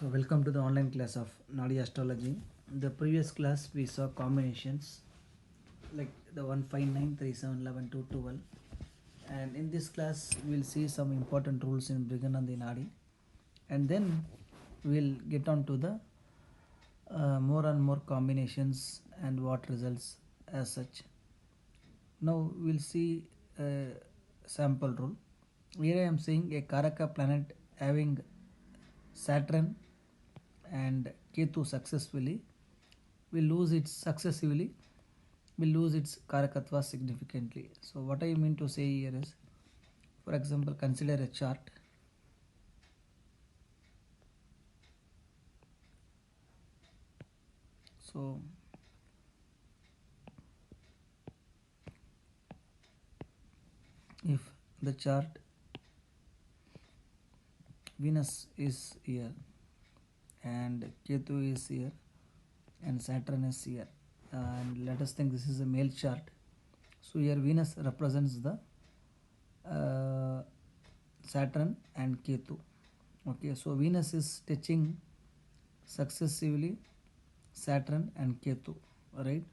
So welcome to the online class of Nadi astrology. The previous class we saw combinations like the 159, 37, 11, 2, 12, and in this class we'll see some important rules in Briganandi Nadi, and then we'll get on to the more and more combinations and what results as such. Now we'll see a sample rule. Here I am saying a Karaka planet having Saturn and Ketu successively will lose its successively will lose its karakatva significantly. So what I mean to say here is, for example, consider a chart. So if the chart Venus is here and Ketu is here and Saturn is here, and let us think this is a male chart. So here Venus represents the Saturn and Ketu. Okay, so Venus is touching successively Saturn and Ketu, right?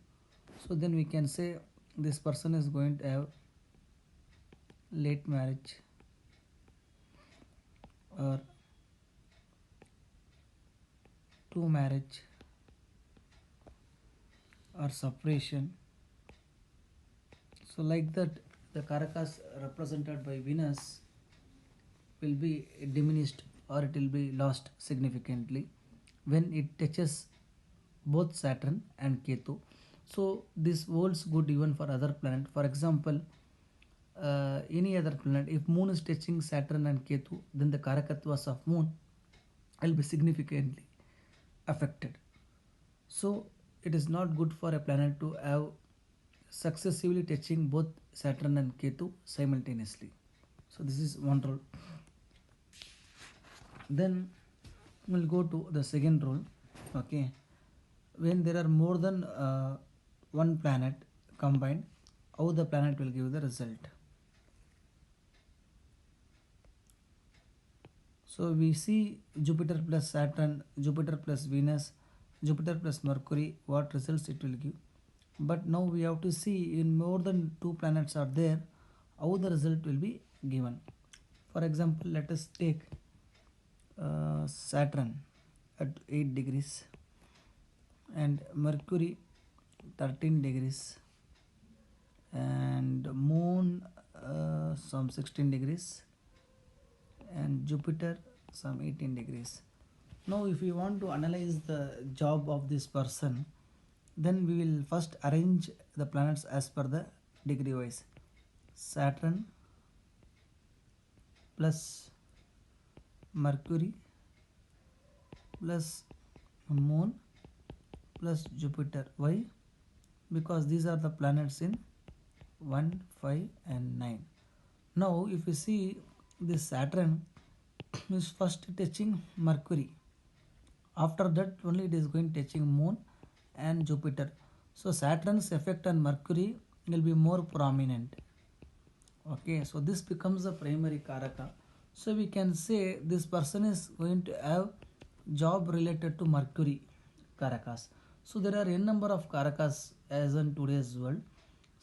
So then we can say this person is going to have late marriage or two marriage or separation. So like that, the karakas represented by Venus will be diminished or it will be lost significantly when it touches both Saturn and Ketu. So this holds good even for other planet. For example, any other planet, if Moon is touching Saturn and Ketu, then the Karakatvas of Moon will be significantly affected. So it is not good for a planet to have successively touching both Saturn and Ketu simultaneously. So this is one rule. Then we'll go to the second rule. Okay, when there are more than one planet combined, how the planet will give the result. So we see Jupiter plus Saturn, Jupiter plus Venus, Jupiter plus Mercury, what results it will give. But now we have to see in more than two planets are there, how the result will be given. For example, let us take Saturn at 8 degrees and Mercury 13 degrees and Moon some 16 degrees and Jupiter some 18 degrees. Now if we want to analyze the job of this person, then we will first arrange the planets as per the degree wise. Saturn plus Mercury plus Moon plus Jupiter. Why? Because these are the planets in 1, 5 and 9. Now if you see this Saturn is first touching Mercury. After that only it is going touching Moon and Jupiter. So Saturn's effect on Mercury will be more prominent. Okay, so this becomes the primary karaka. So we can say this person is going to have job related to Mercury karakas. So there are n number of karakas as in today's world.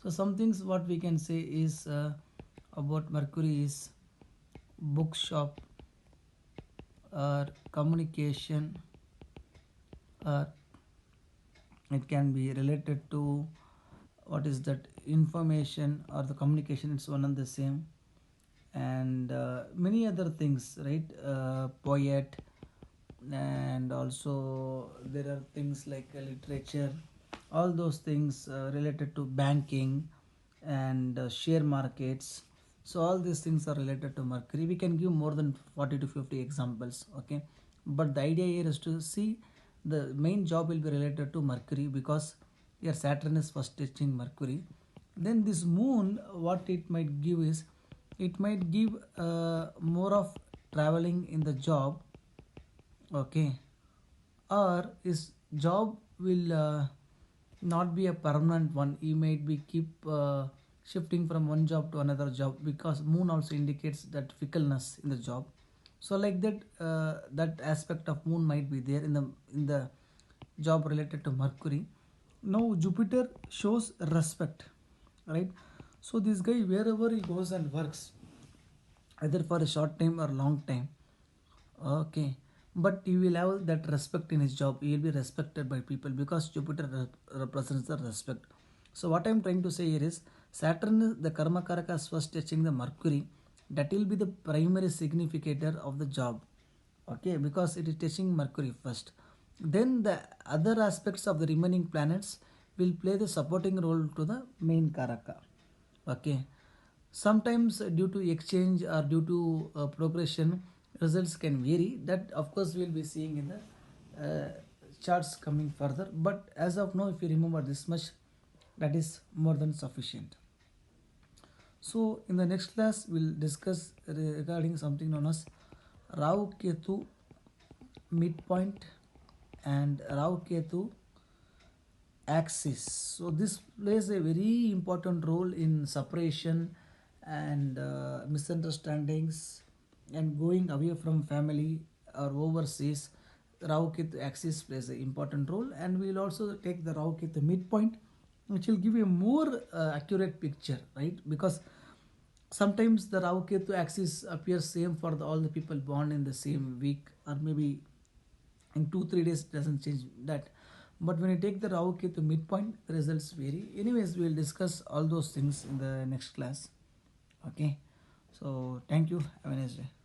So some things what we can say is about Mercury is bookshop or communication, or it can be related to what is that information or the communication, it's one and the same, and many other things, right? Poet, and also there are things like literature, all those things related to banking and share markets. So all these things are related to Mercury. We can give more than 40 to 50 examples. Okay, but the idea here is to see the main job will be related to Mercury, because here Saturn is first touching Mercury. Then this Moon, what it might give is, it might give more of traveling in the job. Okay, or his job will not be a permanent one. He might be keep shifting from one job to another job, because Moon also indicates that fickleness in the job. So like that, that aspect of moon might be there in the job related to Mercury. Now Jupiter shows respect, right? So this guy, wherever he goes and works, either for a short time or long time, okay, but he will have that respect in his job. He will be respected by people because Jupiter represents the respect. So what I'm trying to say here is Saturn, the karma karaka, is first touching the Mercury. That will be the primary significator of the job, okay, because it is touching Mercury first. Then the other aspects of the remaining planets will play the supporting role to the main karaka, okay. Sometimes due to exchange or due to progression, results can vary. That of course we'll be seeing in the charts coming further, but as of now, if you remember this much, that is more than sufficient. So in the next class we'll discuss regarding something known as Rahu Ketu midpoint and Rahu Ketu axis. So this plays a very important role in separation and misunderstandings and going away from family or overseas. Rahu Ketu axis plays an important role, and we will also take the Rahu Ketu midpoint, which will give a more accurate picture, right? Because sometimes the Rahu Ketu axis appears same for all the people born in the same week, or maybe in 2 3 days doesn't change that. But when you take the Rahu Ketu midpoint, the results vary. Anyways, we will discuss all those things in the next class. Okay. So thank you. Have a nice day.